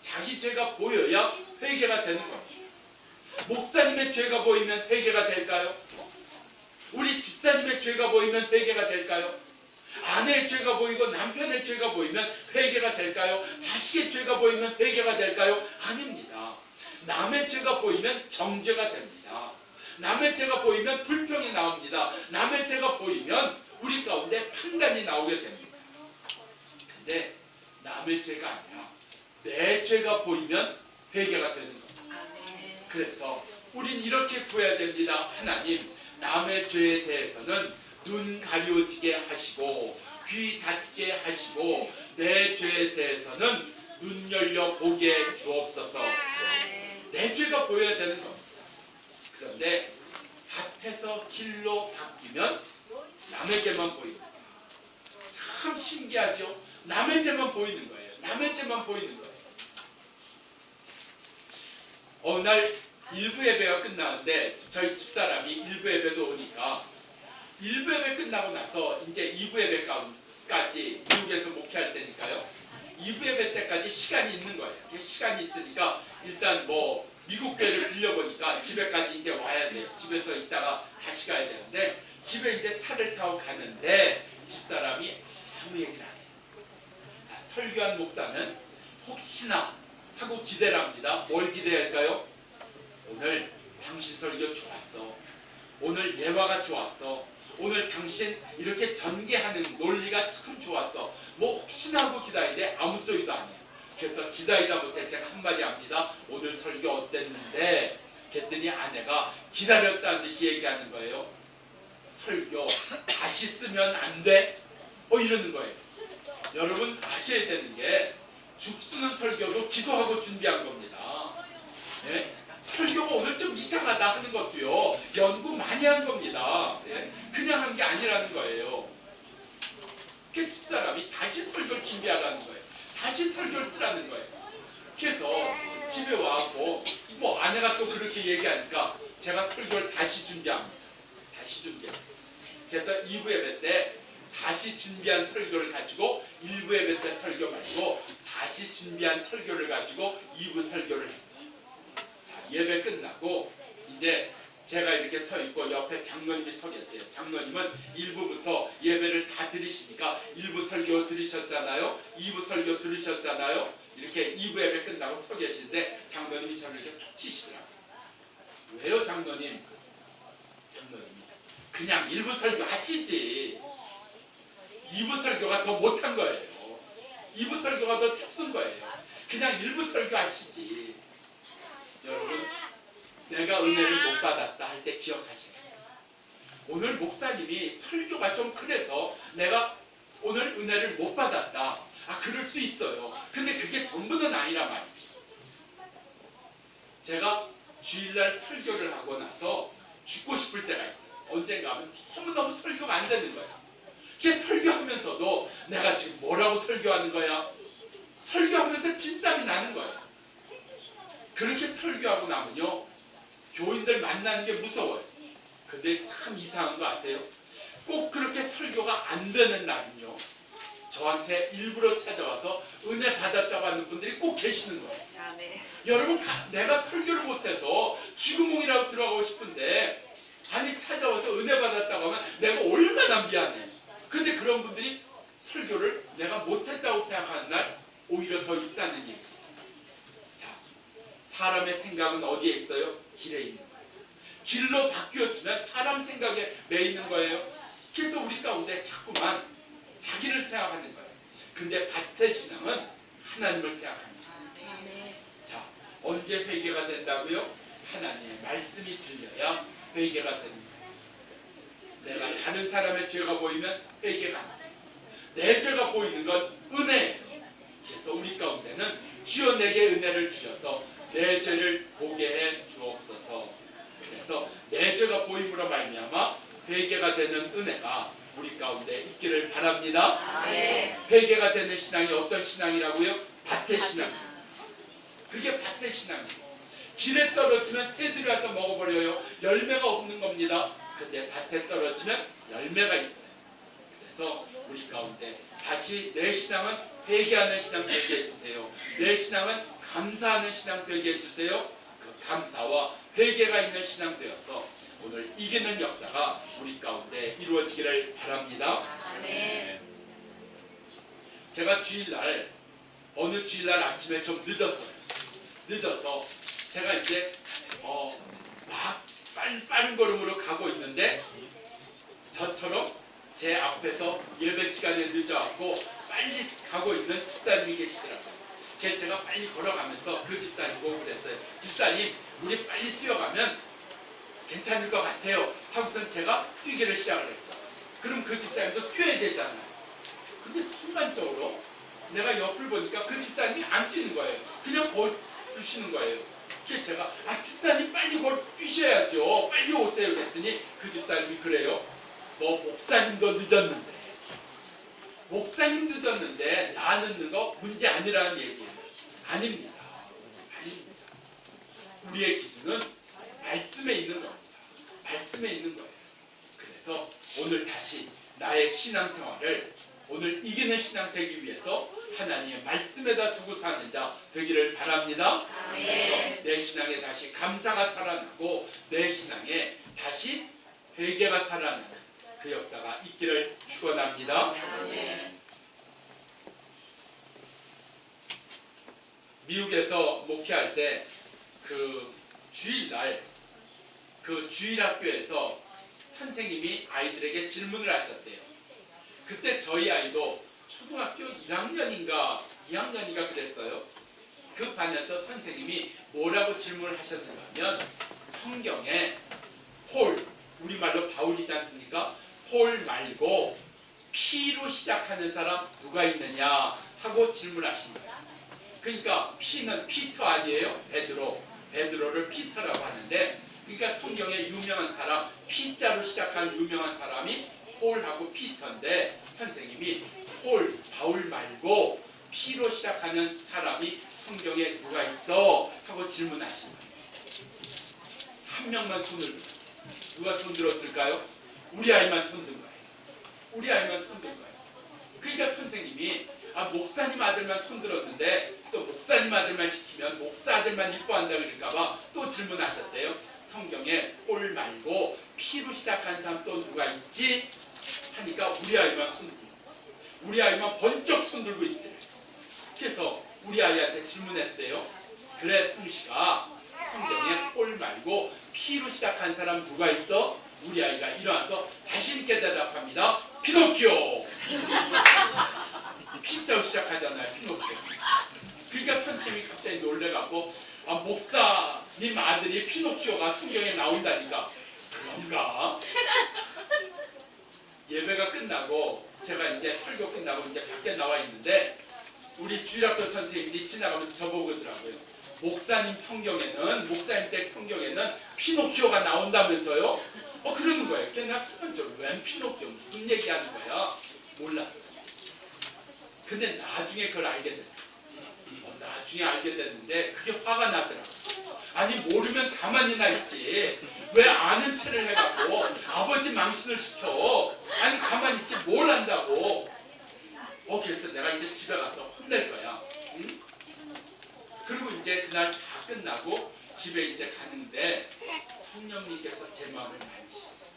자기 죄가 보여야 회개가 되는 겁니다. 목사님의 죄가 보이면 회개가 될까요? 우리 집사님의 죄가 보이면 회개가 될까요? 아내의 죄가 보이고 남편의 죄가 보이면 회개가 될까요? 자식의 죄가 보이면 회개가 될까요? 아닙니다. 남의 죄가 보이면 정죄가 됩니다. 남의 죄가 보이면 불평이 나옵니다. 남의 죄가 보이면 우리 가운데 판단이 나오게 됩니다. 근데 남의 죄가 아니라 내 죄가 보이면 회개가 되는 겁니다. 그래서 우린 이렇게 구해야 됩니다. 하나님, 남의 죄에 대해서는 눈 가려지게 하시고 귀 닫게 하시고 내 죄에 대해서는 눈 열려 보게 해 주옵소서. 내 죄가 보여야 되는 겁니다. 그런데 밭에서 길로 바뀌면 남의 죄만 보입니다. 참 신기하죠? 남의 죄만 보이는 거예요. 남의 죄만 보이는 거예요. 어느 날 일부 예배가 끝나는데 저희 집사람이 일부 예배도 오니까 일부 예배 끝나고 나서 이제 2부 예배까지 미국에서 목회할 때니까요. 2부 예배 때까지 시간이 있는 거예요. 시간이 있으니까 일단 뭐 미국 교회를 빌려보니까 집에까지 이제 와야 돼요. 집에서 있다가 다시 가야 되는데 집에 이제 차를 타고 가는데 집사람이 아무 얘기를 안 해요. 자, 설교한 목사는 혹시나 하고 기대를 합니다. 뭘 기대할까요? 오늘 당신 설교 좋았어. 오늘 예화가 좋았어. 오늘 당신 이렇게 전개하는 논리가 참 좋았어. 뭐 혹시나 하고 기다리는데 아무 소리도 안 해요. 그래서 기다리다 못해 제가 한마디 합니다. 오늘 설교 어땠는데? 그랬더니 아내가 기다렸다는 듯이 얘기하는 거예요. 설교 다시 쓰면 안 돼? 이러는 거예요. 여러분 아셔야 되는 게 죽쓰는 설교도 기도하고 준비한 겁니다. 네? 설교가 오늘 좀 이상하다 하는 것도요, 연구 많이 한 겁니다. 네? 그냥 한 게 아니라는 거예요. 그 집사람이 다시 설교를 준비하라는 거예요. 다시 설교를 쓰라는 거예요. 그래서 집에 와서 뭐 아내가 또 그렇게 얘기하니까 제가 설교를 다시 준비합니다. 다시 준비했어요. 그래서 2부 예배 때 다시 준비한 설교를 가지고 1부 예배 때 설교 말고 다시 준비한 설교를 가지고 2부 설교를 했어요. 자, 예배 끝나고 이제 제가 이렇게 서 있고 옆에 장로님이 서 계세요. 장로님은 1부부터 예배를 다 들으시니까 1부 설교 들으셨잖아요. 2부 설교 들으셨잖아요. 이렇게 2부 예배 끝나고 서 계신데 장로님이 저를 이렇게 툭 치시더라고요. 왜요, 장로님? 장로님이 그냥 1부 설교 하시지. 2부 설교가 더 못한 거예요. 2부 설교가 더 축순 거예요. 그냥 1부 설교 하시지. 여러분, 내가 은혜를 못 받았다 할 때 기억하시겠죠? 오늘 목사님이 설교가 좀 그래서 내가 오늘 은혜를 못 받았다. 그럴 수 있어요. 근데 그게 전부는 아니란 말이지. 제가 주일날 설교를 하고 나서 죽고 싶을 때가 있어요. 언젠가 하면 너무너무 설교가 안 되는 거예요. 그게 설교하면서도 내가 지금 뭐라고 설교하는 거야? 설교하면서 진땀이 나는 거예요. 그렇게 설교하고 나면요, 교인들 만나는 게 무서워요. 근데 참 이상한 거 아세요? 꼭 그렇게 설교가 안 되는 날은요, 저한테 일부러 찾아와서 은혜 받았다고 하는 분들이 꼭 계시는 거예요. 여러분, 내가 설교를 못해서 쥐구멍이라고 들어가고 싶은데 아니 찾아와서 은혜 받았다고 하면 내가 얼마나 미안해. 근데 그런 분들이 설교를 내가 못했다고 생각하는 날 오히려 더 있다는 얘기예요. 자, 사람의 생각은 어디에 있어요? 길에 있는 거예요. 길로 바뀌어지면 사람 생각에 매이는 거예요. 그래서 우리 가운데 자꾸만 자기를 생각하는 거예요. 근데 밭의 신앙은 하나님을 생각합니다. 자, 언제 회개가 된다고요? 하나님의 말씀이 들려야 회개가 됩니다. 내가 다른 사람의 죄가 보이면 회개가 안 돼요. 내 죄가 보이는 건 은혜예요. 그래서 우리 가운데는 주여 내게 은혜를 주셔서 내 죄를 보게 해 주옵소서. 그래서 내 죄가 보임으로 말미암아 회개가 되는 은혜가 우리 가운데 있기를 바랍니다. 회개가 되는 신앙이 어떤 신앙이라고요? 밭의 신앙. 그게 밭의 신앙이에요. 길에 떨어지면 새들이 와서 먹어버려요. 열매가 없는 겁니다. 근데 밭에 떨어지면 열매가 있어요. 그래서 우리 가운데 다시 내 신앙은 회개하는 신앙 되게 해주세요. 내 신앙은 감사하는 신앙 되게 해주세요. 그 감사와 회개가 있는 신앙 되어서 오늘 이기는 역사가 우리 가운데 이루어지기를 바랍니다. 아멘. 제가 주일날 어느 주일날 아침에 좀 늦었어요. 늦어서 제가 이제 막 빠른 걸음으로 가고 있는데 저처럼 제 앞에서 예배 시간에 늦어갖고 빨리 가고 있는 집사님이 계시더라고요. 그래서 제가 빨리 걸어가면서 그 집사님 보고 그랬어요. 집사님, 우리 빨리 뛰어가면 괜찮을 것 같아요. 하고선 제가 뛰기를 시작을 했어. 그럼 그 집사님도 뛰어야 되잖아요. 근데 순간적으로 내가 옆을 보니까 그 집사님이 안 뛰는 거예요. 그냥 걸으시는 거예요. 그래서 제가 집사님 빨리 뛰셔야죠. 빨리 오세요. 그랬더니 그 집사님이 그래요. 뭐 목사님도 늦었는데 나 늦는 거 문제 아니라는 얘기예요. 아닙니다. 우리의 기준은 말씀에 있는 겁니다. 말씀에 있는 거예요. 그래서 오늘 다시 나의 신앙생활을 오늘 이기는 신앙 되기 위해서 하나님의 말씀에다 두고 사는 자 되기를 바랍니다. 그래서 내 신앙에 다시 감사가 살아나고 내 신앙에 다시 회개가 살아나는 그 역사가 있기를 축원합니다. 미국에서 목회할 때 그 주일날 그 주일학교에서 선생님이 아이들에게 질문을 하셨대요. 그때 저희 아이도 초등학교 1학년인가 2학년인가 그랬어요. 그 반에서 선생님이 뭐라고 질문을 하셨는가 하면 성경에 폴, 우리말로 바울이지 않습니까? 폴 말고 P로 시작하는 사람 누가 있느냐 하고 질문하신 거예요. 그러니까 P는 피터 아니에요? 베드로를 피터라고 하는데, 그러니까 성경에 유명한 사람 P자로 시작하는 유명한 사람이 폴하고 피터인데 선생님이 폴, 바울 말고 P로 시작하는 사람이 성경에 누가 있어? 하고 질문하신 거예요. 한 명만 손을 들어요. 누가 손 들었을까요? 우리 아이만 손 든 거예요. 우리 아이만 손 든 거예요. 그러니까 선생님이 목사님 아들만 손 들었는데 또 목사님 아들만 시키면 목사 아들만 이뻐한다 그럴까봐 또 질문하셨대요. 성경에 폴 말고 P로 시작한 사람 또 누가 있지? 하니까 우리 아이만 손 들고, 우리 아이만 번쩍 손 들고 있대. 그래서 우리 아이한테 질문했대요. 그래 성시가 성경에 폴 말고 P로 시작한 사람 누가 있어? 우리 아이가 일어나서 자신 있게 대답합니다. 피노키오. P자로 시작하잖아요. 피노키오. 그러니까 선생님이 갑자기 놀래갖고 목사님 아들이 피노키오가 성경에 나온다니까. 그런가? 예배가 끝나고 제가 이제 설교 끝나고 이제 밖에 나와 있는데 우리 주일학교 선생님들이 지나가면서 저보고 그러더라고요. 목사님 댁 성경에는 피노키오가 나온다면서요? 그러는 거예요. 그래서 나 순간적으로 웬 피노키오 무슨 얘기하는 거야? 몰랐어. 근데 나중에 그걸 알게 됐어. 나중에 알게 됐는데 그게 화가 나더라고. 아니 모르면 가만히나 있지. 왜 아는 체를 해갖고 아버지 망신을 시켜. 아니 가만히 있지 뭘 안다고. 그래서 내가 이제 집에 가서 혼낼 거야. 응? 그리고 이제 그날 다 끝나고 집에 이제 가는데 성령님께서 제 마음을 만지셨어요.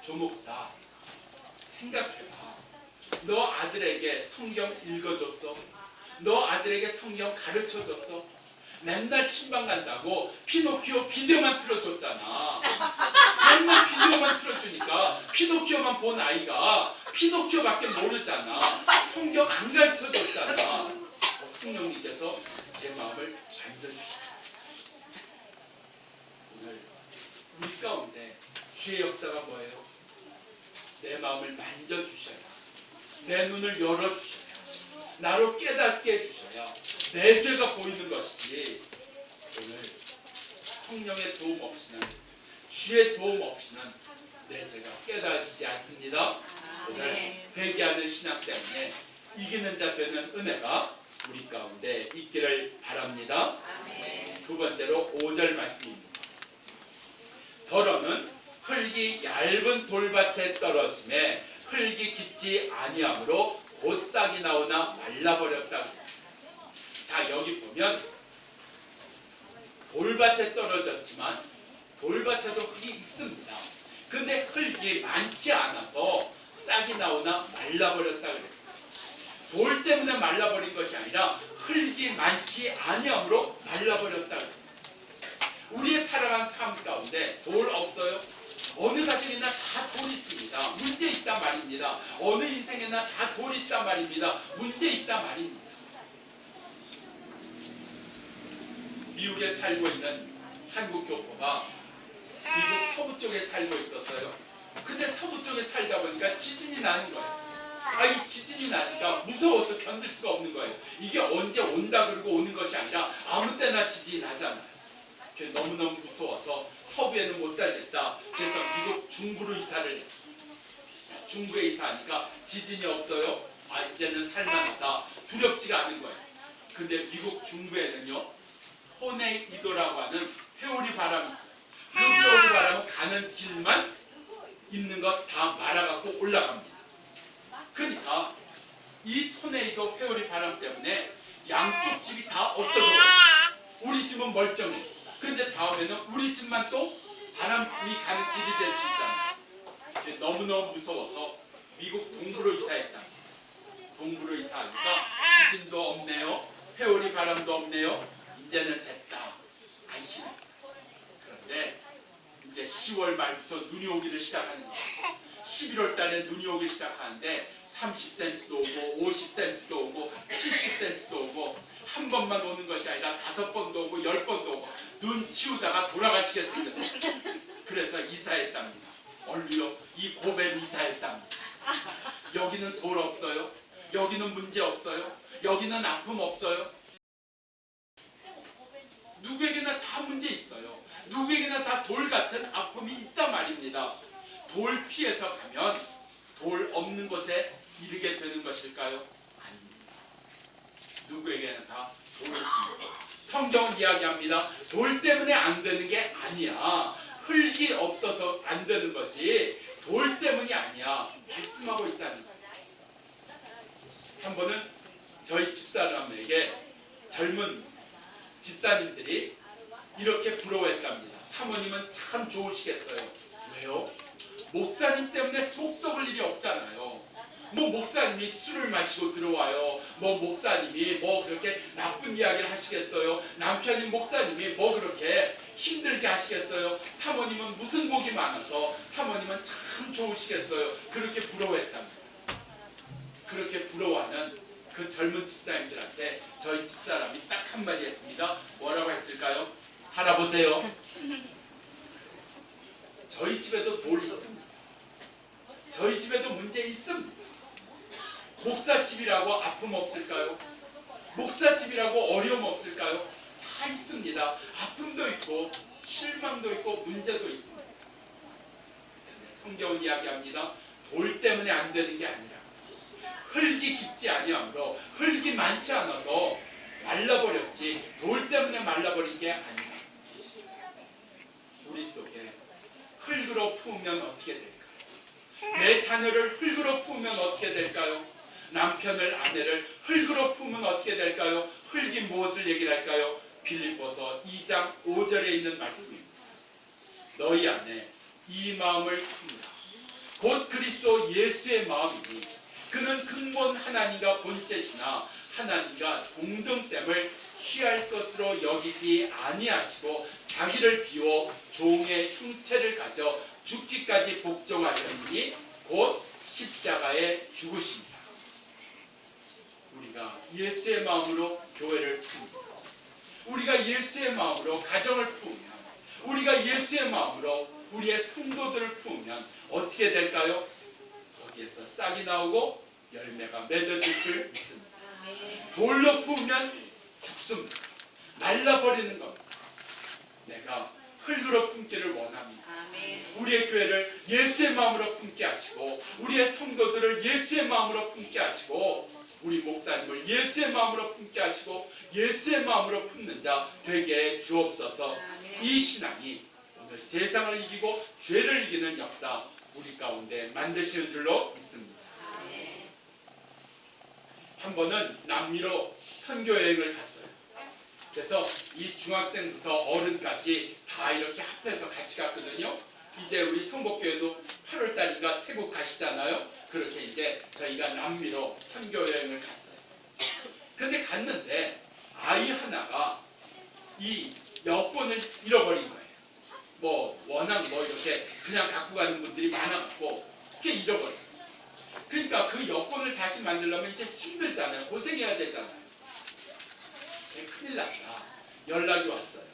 조 목사 생각해봐. 너 아들에게 성경 읽어줬어? 너 아들에게 성경 가르쳐줬어? 맨날 신방 간다고 피노키오 비디오만 틀어줬잖아. 맨날 비디오만 틀어주니까 피노키오만 본 아이가 피노키오밖에 모르잖아. 성경 안 가르쳐줬잖아. 성령님께서 제 마음을 만져주시다. 오늘 우리 가운데 주의 역사가 뭐예요? 내 마음을 만져주셔야, 내 눈을 열어주셔야, 나로 깨닫게 해주셔야 내 죄가 보이는 것이지. 오늘 성령의 도움 없이는, 주의 도움 없이는 내 죄가 깨달아지지 않습니다. 오늘 회개하는 신앙 때문에 이기는 자 되는 은혜가 우리 가운데 있기를 바랍니다. 두 번째로 5절 말씀입니다. 더러는 흙이 얇은 돌밭에 떨어짐에 흙이 깊지 아니하므로 곧 싹이 나오나 말라버렸다고 했습니다. 자 여기 보면 돌밭에 떨어졌지만 돌밭에도 흙이 있습니다. 근데 흙이 많지 않아서 싹이 나오나 말라버렸다 그랬어요. 돌 때문에 말라버린 것이 아니라 흙이 많지 아니함으로 말라버렸다 그랬어요. 우리의 살아간 삶 가운데 돌 없어요? 어느 가정이나 다 돌 있습니다. 문제 있단 말입니다. 어느 인생에나 다 돌 있단 말입니다. 문제 있단 말입니다. 미국에 살고 있는 한국 교포가 미국 서부 쪽에 살고 있었어요. 근데 서부 쪽에 살다 보니까 지진이 나는 거예요. 이 지진이 나니까 무서워서 견딜 수가 없는 거예요. 이게 언제 온다 그러고 오는 것이 아니라 아무 때나 지진이 나잖아요. 너무너무 무서워서 서부에는 못 살겠다. 그래서 미국 중부로 이사를 했어요. 자, 중부에 이사하니까 지진이 없어요. 이제는 살만하다. 두렵지가 않은 거예요. 근데 미국 중부에는요, 토네이도라고 하는 회오리 바람이 있어요. 그 회오리 바람은 가는 길만 있는 것 다 말아갖고 올라갑니다. 그러니까 이 토네이도 회오리 바람 때문에 양쪽 집이 다 없어져요. 우리 집은 멀쩡해. 근데 다음에는 우리 집만 또 바람이 가는 길이 될 수 있잖아요. 너무너무 무서워서 미국 동부로 이사했다. 동부로 이사하니까 지진도 없네요. 회오리 바람도 없네요. 이제는 됐다. 안심했어요. 그런데 이제 10월 말부터 눈이 오기를 시작하는 거예요. 11월 달에 눈이 오기 시작하는데 30cm도 오고 50cm도 오고 70cm도 오고 한 번만 오는 것이 아니라 5번도 오고 10번도 오고 눈 치우다가 돌아가시게 생겼어요. 그래서 이사했답니다. 얼루요? 이 고베로 이사했답니다. 여기는 돌 없어요. 여기는 문제 없어요. 여기는 아픔 없어요. 누구에게나 다 문제 있어요. 누구에게나 다 돌 같은 아픔이 있단 말입니다. 돌 피해서 가면 돌 없는 곳에 이르게 되는 것일까요? 아닙니다. 누구에게나 다 돌이 있습니다. 성경은 이야기합니다. 돌 때문에 안 되는 게 아니야. 흙이 없어서 안 되는 거지 돌 때문이 아니야. 말씀하고 있다는 거예요. 한 번은 저희 집사람에게 젊은 집사님들이 이렇게 부러워했답니다. 사모님은 참 좋으시겠어요. 왜요? 목사님 때문에 속 썩을 일이 없잖아요. 뭐 목사님이 술을 마시고 들어와요. 뭐 목사님이 뭐 그렇게 나쁜 이야기를 하시겠어요. 남편인 목사님이 뭐 그렇게 힘들게 하시겠어요. 사모님은 무슨 복이 많아서 사모님은 참 좋으시겠어요. 그렇게 부러워했답니다. 그렇게 부러워하는 그 젊은 집사님들한테 저희 집사람이 딱 한마디 했습니다. 뭐라고 했을까요? 살아보세요. 저희 집에도 돌이 있습니다. 저희 집에도 문제 있습니다. 목사집이라고 아픔 없을까요? 목사집이라고 어려움 없을까요? 다 있습니다. 아픔도 있고 실망도 있고 문제도 있습니다. 근데 성경은 이야기합니다. 돌 때문에 안 되는 게 아니라 흙이 깊지 아니하므로 흙이 많지 않아서 말라버렸지 돌 때문에 말라버린 게 아니라 우리 속에 흙으로 품으면 어떻게 될까요? 내 자녀를 흙으로 품으면 어떻게 될까요? 남편을 아내를 흙으로 품으면 어떻게 될까요? 흙이 무엇을 얘기를 할까요? 빌립보서 2장 5절에 있는 말씀입니다. 너희 안에 이 마음을 품으라. 곧 그리스도 예수의 마음이니 그는 근본 하나님과 본체시나 하나님과 동등됨을 취할 것으로 여기지 아니하시고 자기를 비워 종의 형체를 가져 죽기까지 복종하셨으니 곧 십자가에 죽으십니다. 우리가 예수의 마음으로 교회를 품으면, 우리가 예수의 마음으로 가정을 품으면, 우리가 예수의 마음으로 우리의 성도들을 품으면 어떻게 될까요? 거기에서 싹이 나오고 열매가 맺어질 줄 믿습니다. 돌로 품으면 죽습니다. 말라버리는 겁니다. 내가 흙으로 품기를 원합니다. 우리의 교회를 예수의 마음으로 품게 하시고 우리의 성도들을 예수의 마음으로 품게 하시고 우리 목사님을 예수의 마음으로 품게 하시고 예수의 마음으로 품는 자 되게 주옵소서. 이 신앙이 오늘 세상을 이기고 죄를 이기는 역사 우리 가운데 만드시는 줄로 믿습니다. 한 번은 남미로 선교여행을 갔어요. 그래서 이 중학생부터 어른까지 다 이렇게 합해서 같이 갔거든요. 이제 우리 성복교회도 8월달인가 태국 가시잖아요. 그렇게 이제 저희가 남미로 선교 여행을 갔어요. 근데 갔는데 아이 하나가 이 여권을 잃어버린 거예요. 뭐 워낙 뭐 이렇게 그냥 갖고 가는 분들이 많아갖고 그게 잃어버렸어요. 그러니까 그 여권을 다시 만들려면 이제 힘들잖아요. 고생해야 되잖아요. 큰일 났다. 연락이 왔어요.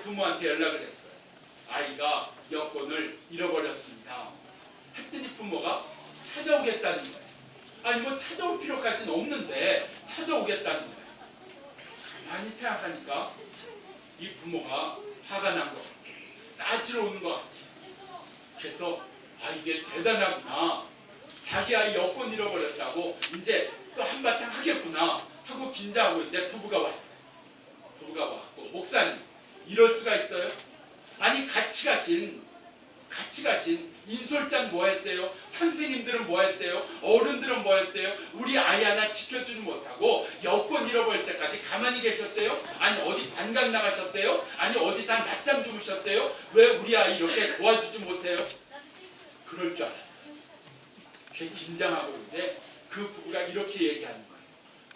부모한테 연락을 했어요. 아이가 여권을 잃어버렸습니다. 했더니 부모가 찾아오겠다는 거예요. 아니 뭐 찾아올 필요까지는 없는데 찾아오겠다는 거예요. 가만히 생각하니까 이 부모가 화가 난 것 같아요. 따지러 오는 것 같아요. 그래서 이게 대단하구나. 자기 아이 여권 잃어버렸다고 이제 또 한바탕 하겠구나 하고 긴장하고 있는데 부부가 왔어요. 부부가 왔고 목사님 이럴 수가 있어요? 아니 같이 가신 인솔장 뭐 했대요? 선생님들은 뭐 했대요? 어른들은 뭐 했대요? 우리 아이 하나 지켜주지 못하고 여권 잃어버릴 때까지 가만히 계셨대요? 아니 어디 관광 나가셨대요? 아니 어디 다 낮잠 주무셨대요? 왜 우리 아이 이렇게 도와주지 못해요? 그럴 줄 알았어요. 걔 긴장하고 있는데 그 부부가 이렇게 얘기하는 거예요.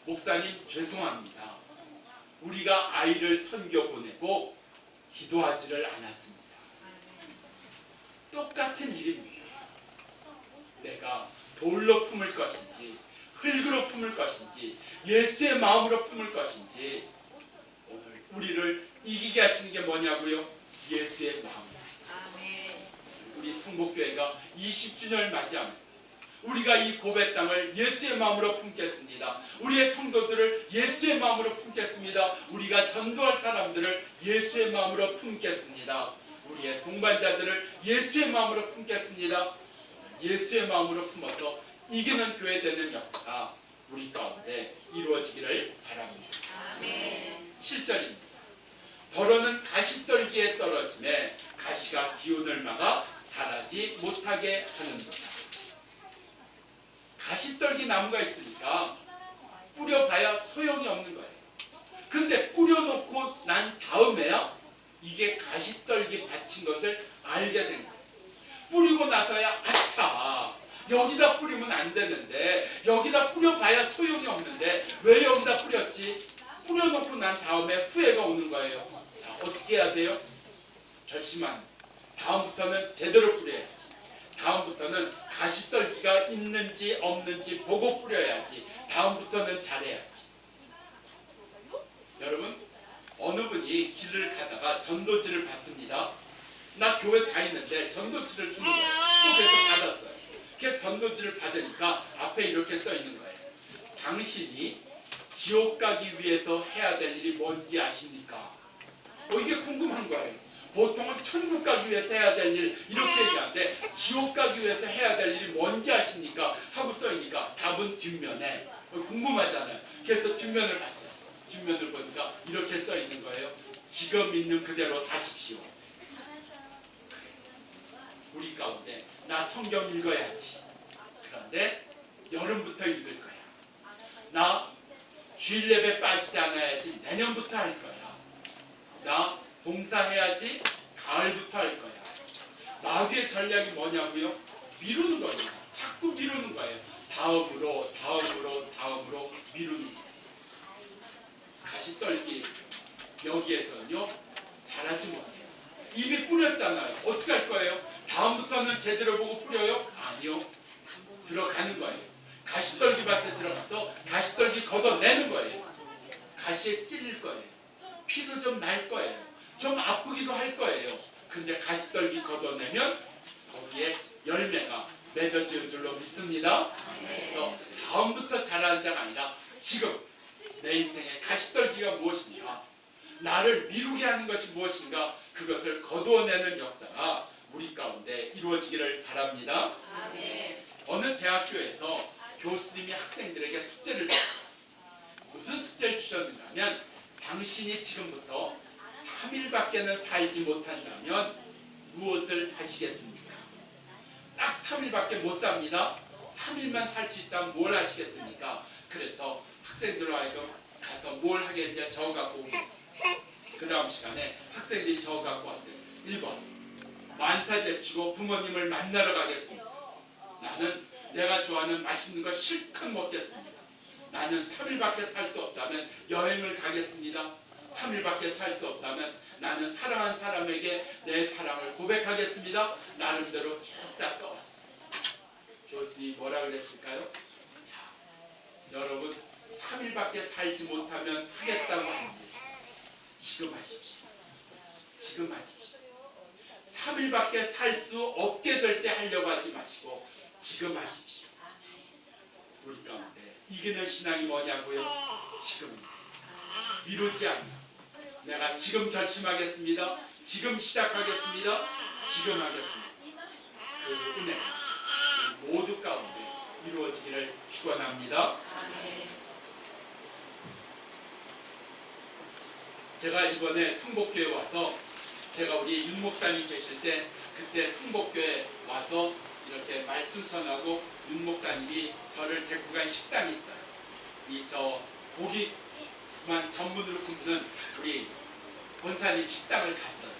목사님 죄송합니다. 우리가 아이를 선교 보내고 기도하지를 않았습니다. 똑같은 일입니다. 내가 돌로 품을 것인지 흙으로 품을 것인지 예수의 마음으로 품을 것인지 오늘 우리를 이기게 하시는 게 뭐냐고요? 예수의 마음. 우리 성복교회가 20주년을 맞이하면서 우리가 이 고백당을 예수의 마음으로 품겠습니다. 우리의 성도들을 예수의 마음으로 품겠습니다. 우리가 전도할 사람들을 예수의 마음으로 품겠습니다. 우리의 동반자들을 예수의 마음으로 품겠습니다. 예수의 마음으로 품어서 이기는 교회 되는 역사가 우리 가운데 이루어지기를 바랍니다. 7절입니다. 더러는 가시떨기에 떨어짐에 가시가 기운을 막아 자라지 못하게 하는도다. 가시떨기 나무가 있으니까 뿌려봐야 소용이 없는 거예요. 근데 뿌려놓고 난 다음에야 이게 가시떨기 받친 것을 알게 된 거예요. 뿌리고 나서야 아차 여기다 뿌리면 안 되는데 여기다 뿌려봐야 소용이 없는데 왜 여기다 뿌렸지? 뿌려놓고 난 다음에 후회가 오는 거예요. 자 어떻게 해야 돼요? 결심한 다음부터는 제대로 뿌려야지. 다음부터는 가시떨기가 있는지 없는지 보고 뿌려야지. 다음부터는 잘해야지. 여러분 어느 분이 길을 가다가 전도지를 받습니다. 나 교회 다니는데 전도지를 주는 거예요. 또 계속 받았어요. 그 전도지를 받으니까 앞에 이렇게 써 있는 거예요. 당신이 지옥 가기 위해서 해야 될 일이 뭔지 아십니까? 이게 궁금한 거예요. 보통은 천국 가기 위해서 해야 될 일 이렇게 얘기하는데 지옥 가기 위해서 해야 될 일이 뭔지 아십니까? 하고 써있으니까 답은 뒷면에 궁금하잖아요. 그래서 뒷면을 봤어요. 뒷면을 보니까 이렇게 써있는 거예요. 지금 있는 그대로 사십시오. 우리 가운데 나 성경 읽어야지. 그런데 여름부터 읽을 거야. 나 주일 예배 빠지지 않아야지. 내년부터 할 거야. 나 봉사해야지. 가을부터 할 거야. 마귀의 전략이 뭐냐고요? 미루는 거예요. 자꾸 미루는 거예요. 다음으로 미루는 거예요. 가시떨기 여기에서는요 잘하지 못해요. 이미 뿌렸잖아요. 어떻게 할 거예요? 다음부터는 제대로 보고 뿌려요? 아니요. 들어가는 거예요. 가시떨기 밭에 들어가서 가시떨기 걷어내는 거예요. 가시에 찔릴 거예요. 피도 좀 날 거예요. 좀 아프기도 할 거예요. 근데 가시떨기 걷어내면 거기에 열매가 맺어지는 줄로 믿습니다. 그래서 다음부터 자라는 자가 아니라 지금 내 인생의 가시떨기가 무엇인가, 나를 미루게 하는 것이 무엇인가, 그것을 거두어내는 역사가 우리 가운데 이루어지기를 바랍니다. 어느 대학교에서 교수님이 학생들에게 숙제를 줬어요. 무슨 숙제를 주셨는가 하면 당신이 지금부터 3일밖에는 살지 못한다면 무엇을 하시겠습니까? 딱 3일밖에 못 삽니다. 3일만 살 수 있다면 뭘 하시겠습니까? 그래서 학생들로 하여금 가서 뭘 하겠는지 적어갖고 오겠습니다. 그 다음 시간에 학생들이 저 갖고 왔어요. 1번 만사 제치고 부모님을 만나러 가겠습니다. 나는 내가 좋아하는 맛있는 거 실컷 먹겠습니다. 나는 3일밖에 살 수 없다면 여행을 가겠습니다. 3일밖에 살 수 없다면 나는 사랑한 사람에게 내 사랑을 고백하겠습니다. 나름대로 쭉 다 써왔어요. 교수님이 뭐라 그랬을까요? 자, 여러분 3일밖에 살지 못하면 하겠다고 합니다. 지금 하십시오. 지금 하십시오. 3일밖에 살 수 없게 될 때 하려고 하지 마시고 지금 하십시오. 우리 가운데 이기는 신앙이 뭐냐고요? 지금입니다. 미루지 않는 내가 지금 결심하겠습니다. 지금 시작하겠습니다. 지금 하겠습니다. 그 은혜 모두 가운데 이루어지기를 축원합니다. 제가 이번에 성복교회 와서 제가 우리 윤 목사님 계실 때 그때 성복교회 와서 이렇게 말씀 전하고 윤 목사님이 저를 데리고 간 식당이 있어요. 이 저 고기만 전문으로 굽는 우리 권사님 식당을 갔어요.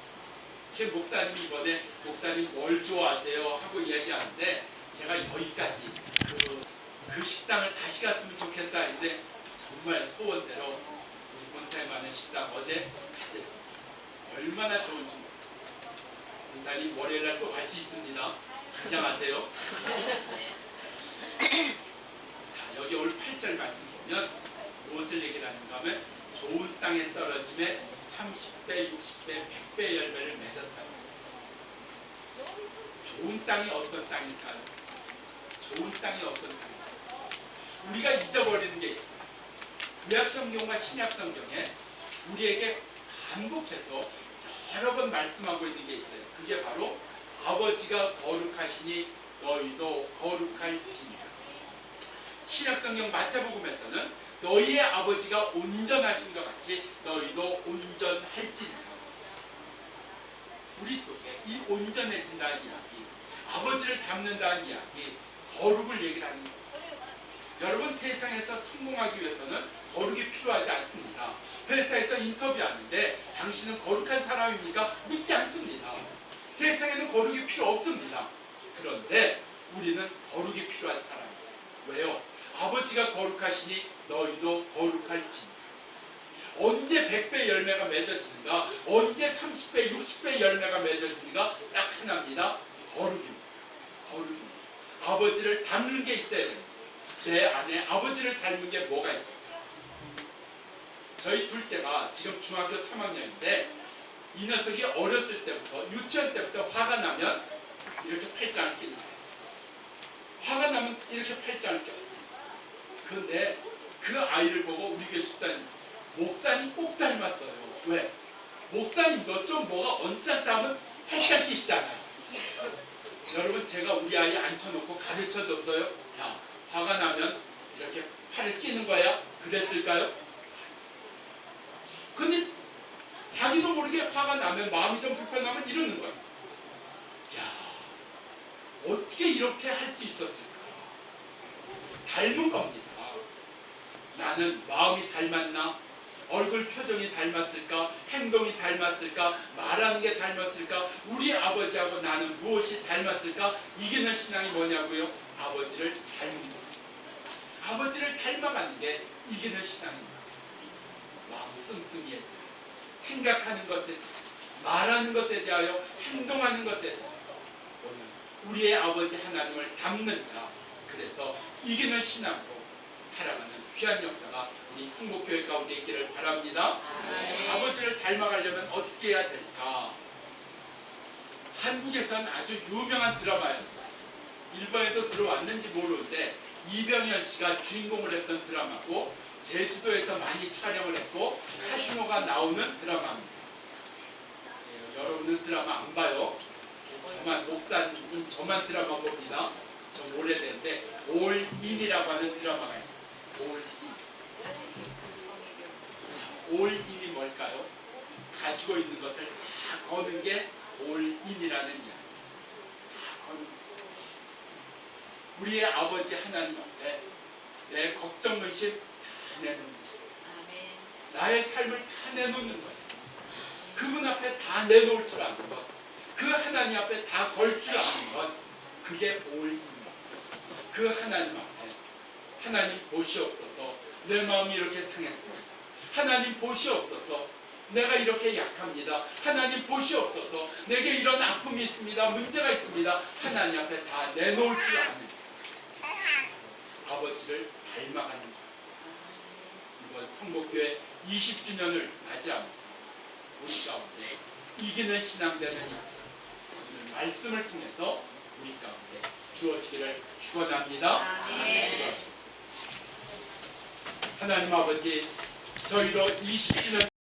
제 목사님이 이번에 목사님 뭘 좋아하세요 하고 이야기하는데 제가 여기까지 그 식당을 다시 갔으면 좋겠다 했는데 정말 소원대로 우리 권사님 하는 식당 어제 갔댔습니다. 얼마나 좋은지 권사님 월요일날 또 갈 수 있습니다. 긴장하세요. 자, 여기 오늘 8절 말씀 보면 무엇을 얘기하는가 하면 좋은 땅에 떨어짐에 30배, 60배, 100배 열매를 맺었다고 했어요. 좋은 땅이 어떤 땅일까요? 좋은 땅이 어떤 땅일까요? 우리가 잊어버리는 게 있어요. 구약 성경과 신약 성경에 우리에게 반복해서 여러 번 말씀하고 있는 게 있어요. 그게 바로 아버지가 거룩하시니 너희도 거룩할지니라. 신약성경 마태복음에서는 너희의 아버지가 온전하신 것 같이 너희도 온전할지니라. 우리 속에 이 온전해진다는 이야기, 아버지를 닮는다는 이야기, 거룩을 얘기를 하는 거예요. 여러분 세상에서 성공하기 위해서는 거룩이 필요하지 않습니다. 회사에서 인터뷰하는데 당신은 거룩한 사람입니까? 묻지 않습니다. 세상에는 거룩이 필요 없습니다. 그런데 우리는 거룩이 필요한 사람이에요. 왜요? 아버지가 거룩하시니 너희도 거룩할지니라. 언제 100배 열매가 맺어지는가? 언제 30배, 60배 열매가 맺어지는가? 딱 하나입니다. 거룩입니다. 거룩입니다. 아버지를 닮는 게 있어야 됩니다. 내 안에 아버지를 닮은 게 뭐가 있을까요? 저희 둘째가 지금 중학교 3학년인데 이 녀석이 어렸을 때부터 유치원 때부터 화가 나면 이렇게 팔짱을 끼는 거예요. 화가 나면 이렇게 팔짱을 껴요. 그런데 그 아이를 보고 우리 교회 집사님 목사님 꼭 닮았어요. 왜? 목사님도 좀 뭐가 언짢다 하면 팔짱 끼시잖아요. 여러분 제가 우리 아이 앉혀놓고 가르쳐줬어요. 자, 화가 나면 이렇게 팔을 끼는 거야. 그랬을까요? 근데 자기도 모르게 화가 나면 마음이 좀 불편하면 이러는 거야. 야, 어떻게 이렇게 할 수 있었을까? 닮은 겁니다. 나는 마음이 닮았나? 얼굴 표정이 닮았을까? 행동이 닮았을까? 말하는 게 닮았을까? 우리 아버지하고 나는 무엇이 닮았을까? 이기는 신앙이 뭐냐고요? 아버지를 닮는 겁니다. 아버지를 닮아가는 게 이기는 신앙입니다. 마음 씀씀이에 대하여, 생각하는 것에 대하여, 말하는 것에 대하여, 행동하는 것에 대하여 오늘 우리의 아버지 하나님을 닮는 자, 그래서 이기는 신앙으로 살아가는 귀한 역사가 우리 성복교회 가운데 있기를 바랍니다. 아버지를 닮아가려면 어떻게 해야 될까? 한국에서는 아주 유명한 드라마였어요. 일본에도 들어왔는지 모르는데 이병현 씨가 주인공을 했던 드라마고 제주도에서 많이 촬영을 했고 카지노가 나오는 드라마입니다. 여러분은 드라마 안 봐요? 저만 목사님은 저만 드라마 봅니다. 좀 오래됐는데 올인이라고 하는 드라마가 있었어요. 올인이 뭘까요? 가지고 있는 것을 다 거는 게 올인이라는 이야기. 다 거는 거. 우리의 아버지 하나님 앞에 내 걱정 근심 다 내놓는 거예요. 나의 삶을 다 내놓는 것, 그분 앞에 다 내놓을 줄 아는 것, 그 하나님 앞에 다 걸 줄 아는 것, 그게 올입니다. 그 하나님 앞에 하나님 보시옵소서, 내 마음이 이렇게 상했습니다. 하나님 보시옵소서, 내가 이렇게 약합니다. 하나님 보시옵소서, 내게 이런 아픔이 있습니다. 문제가 있습니다. 하나님 앞에 다 내놓을 줄 아는 자, 아버지를 닮아가는 자. 이번 성목교회 20주년을 맞이하면서 우리 가운데 이기는 신앙되는 역사, 오늘 말씀을 통해서 우리 가운데 주어지기를 축원합니다. 아멘. 하나님 아버지, 저희로 20주년